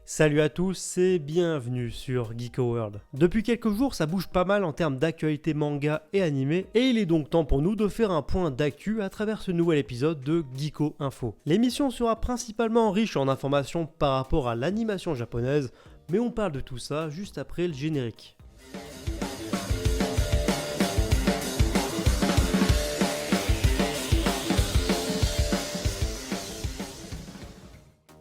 Salut à tous et bienvenue sur Geeko World. Depuis quelques jours, ça bouge pas mal en termes d'actualité manga et animé, et il est donc temps pour nous de faire un point d'actu à travers ce nouvel épisode de Geeko Info. L'émission sera principalement riche en informations par rapport à l'animation japonaise, mais on parle de tout ça juste après le générique.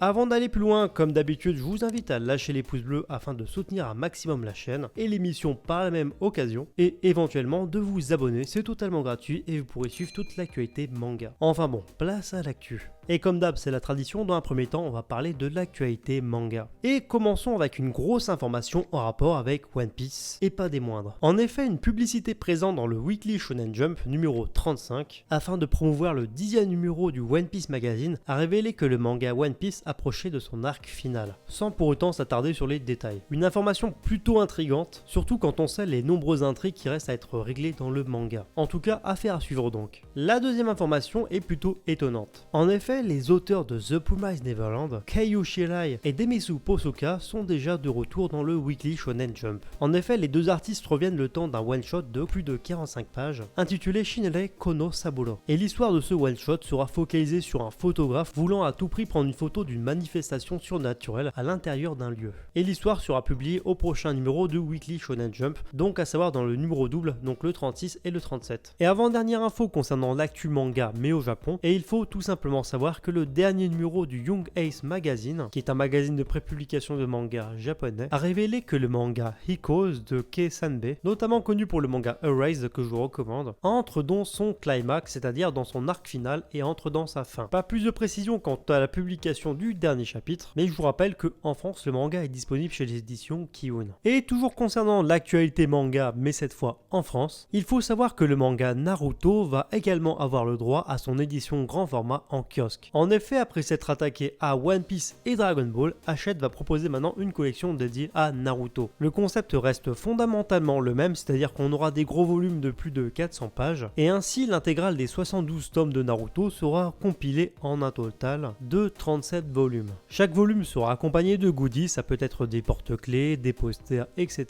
Avant d'aller plus loin, comme d'habitude, je vous invite à lâcher les pouces bleus afin de soutenir un maximum la chaîne et l'émission par la même occasion, et éventuellement de vous abonner, c'est totalement gratuit et vous pourrez suivre toute l'actualité manga. Enfin bon, place à l'actu. Et comme d'hab, c'est la tradition, dans un premier temps, on va parler de l'actualité manga. Et commençons avec une grosse information en rapport avec One Piece, et pas des moindres. En effet, une publicité présente dans le Weekly Shonen Jump numéro 35, afin de promouvoir le 10e numéro du One Piece Magazine, a révélé que le manga One Piece approchait de son arc final, sans pour autant s'attarder sur les détails. Une information plutôt intrigante, surtout quand on sait les nombreuses intrigues qui restent à être réglées dans le manga. En tout cas, affaire à suivre donc. La deuxième information est plutôt étonnante. En effet, les auteurs de The Promised Neverland, Keiyo Shirai et Demitsu Posoka sont déjà de retour dans le Weekly Shonen Jump. En effet, les deux artistes reviennent le temps d'un one-shot de plus de 45 pages, intitulé Shinrei Kono Saburo. Et l'histoire de ce one-shot sera focalisée sur un photographe voulant à tout prix prendre une photo d'une manifestation surnaturelle à l'intérieur d'un lieu. Et l'histoire sera publiée au prochain numéro de Weekly Shonen Jump, donc à savoir dans le numéro double, donc le 36 et le 37. Et avant-dernière info concernant l'actu manga mais au Japon, et il faut tout simplement savoir que le dernier numéro du Young Ace Magazine, qui est un magazine de prépublication de manga japonais, a révélé que le manga Hikos de Kei Sanbe, notamment connu pour le manga Erased que je vous recommande, entre dans son climax, c'est-à-dire dans son arc final, et entre dans sa fin. Pas plus de précision quant à la publication du dernier chapitre, mais je vous rappelle que en France le manga est disponible chez les éditions Kiun. Et toujours concernant l'actualité manga, mais cette fois en France, il faut savoir que le manga Naruto va également avoir le droit à son édition grand format en kiosque. En effet, après s'être attaqué à One Piece et Dragon Ball, Hachette va proposer maintenant une collection dédiée à Naruto. Le concept reste fondamentalement le même, c'est-à-dire qu'on aura des gros volumes de plus de 400 pages, et ainsi l'intégrale des 72 tomes de Naruto sera compilée en un total de 37 volumes. Chaque volume sera accompagné de goodies, ça peut être des porte-clés, des posters, etc.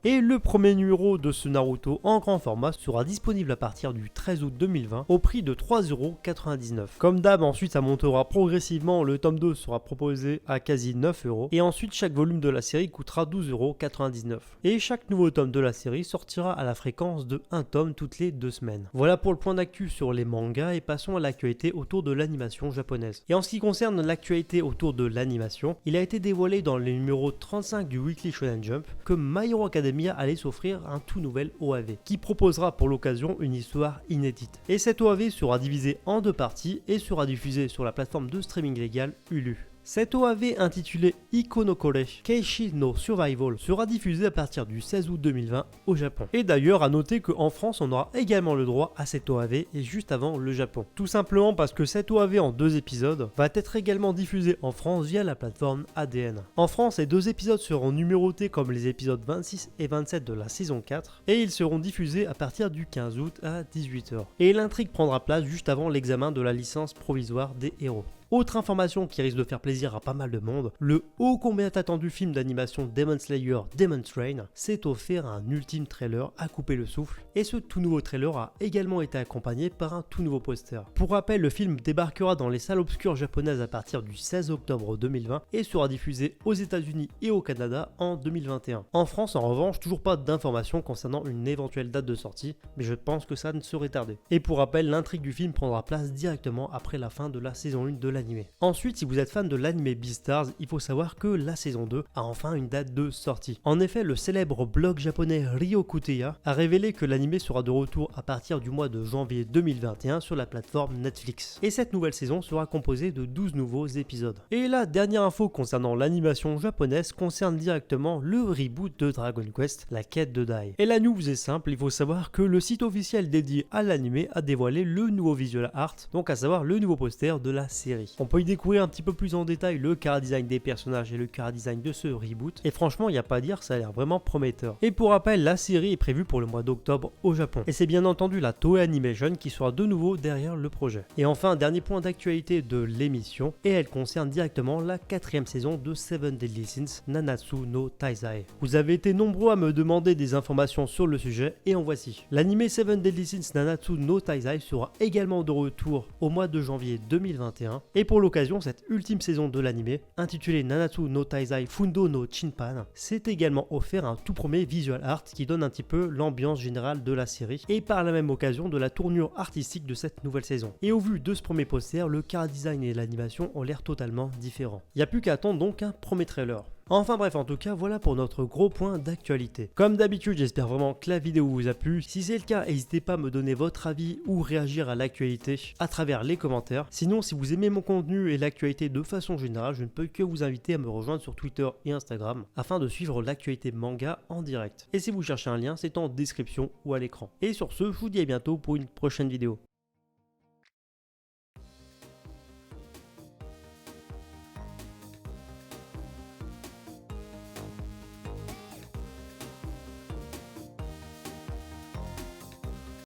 Et le premier numéro de ce Naruto en grand format sera disponible à partir du 13 août 2020 au prix de 3,99€. Comme d'hab, ensuite ça montera progressivement, le tome 2 sera proposé à quasi 9€, et ensuite chaque volume de la série coûtera 12,99€. Et chaque nouveau tome de la série sortira à la fréquence de 1 tome toutes les 2 semaines. Voilà pour le point d'actu sur les mangas, et passons à l'actualité autour de l'animation japonaise. Et en ce qui concerne l'actualité autour de l'animation, il a été dévoilé dans le numéro 35 du Weekly Shonen Jump que My Hero Academia allait s'offrir un tout nouvel OAV, qui proposera pour l'occasion une histoire inédite. Et cet OAV sera divisé en 2 parties et sera diffusé sur la plateforme de streaming légale Hulu. Cet OAV intitulé Ikonokore Keishi no Survival sera diffusé à partir du 16 août 2020 au Japon. Et d'ailleurs, à noter qu'en France, on aura également le droit à cet OAV et juste avant le Japon. Tout simplement parce que cet OAV en 2 épisodes va être également diffusé en France via la plateforme ADN. En France, ces 2 épisodes seront numérotés comme les épisodes 26 et 27 de la saison 4 et ils seront diffusés à partir du 15 août à 18h. Et l'intrigue prendra place juste avant l'examen de la licence provisoire des héros. Autre information qui risque de faire plaisir à pas mal de monde, le ô combien attendu film d'animation Demon Slayer Demon Train s'est offert un ultime trailer à couper le souffle, et ce tout nouveau trailer a également été accompagné par un tout nouveau poster. Pour rappel, le film débarquera dans les salles obscures japonaises à partir du 16 octobre 2020 et sera diffusé aux États-Unis et au Canada en 2021. En France, en revanche, toujours pas d'informations concernant une éventuelle date de sortie, mais je pense que ça ne serait tardé. Et pour rappel, l'intrigue du film prendra place directement après la fin de la saison 1 de l'anime. Ensuite, si vous êtes fan de l'anime Beastars, il faut savoir que la saison 2 a enfin une date de sortie. En effet, le célèbre blog japonais Ryokuteya a révélé que l'anime sera de retour à partir du mois de janvier 2021 sur la plateforme Netflix. Et cette nouvelle saison sera composée de 12 nouveaux épisodes. Et la dernière info concernant l'animation japonaise concerne directement le reboot de Dragon Quest, la quête de Dai. Et la news est simple, il faut savoir que le site officiel dédié à l'anime a dévoilé le nouveau visual art, donc à savoir le nouveau poster de la série. série. On peut y découvrir un petit peu plus en détail le chara design des personnages et le chara design de ce reboot, et franchement il n'y a pas à dire, ça a l'air vraiment prometteur. Et pour rappel, la série est prévue pour le mois d'octobre au Japon, et c'est bien entendu la Toei Animation qui sera de nouveau derrière le projet. Et enfin, un dernier point d'actualité de l'émission, et elle concerne directement la 4ème saison de Seven Deadly Sins Nanatsu no Taizai. Vous avez été nombreux à me demander des informations sur le sujet, et en voici. L'anime Seven Deadly Sins Nanatsu no Taizai sera également de retour au mois de janvier 2021, et pour l'occasion, cette ultime saison de l'anime, intitulée Nanatsu no Taizai Fundo no Chinpan, s'est également offert un tout premier visual art qui donne un petit peu l'ambiance générale de la série, et par la même occasion de la tournure artistique de cette nouvelle saison. Et au vu de ce premier poster, le chara design et l'animation ont l'air totalement différents. Il n'y a plus qu'à attendre donc un premier trailer. Enfin bref, en tout cas, voilà pour notre gros point d'actualité. Comme d'habitude, j'espère vraiment que la vidéo vous a plu. Si c'est le cas, n'hésitez pas à me donner votre avis ou réagir à l'actualité à travers les commentaires. Sinon, si vous aimez mon contenu et l'actualité de façon générale, je ne peux que vous inviter à me rejoindre sur Twitter et Instagram afin de suivre l'actualité manga en direct. Et si vous cherchez un lien, c'est en description ou à l'écran. Et sur ce, je vous dis à bientôt pour une prochaine vidéo.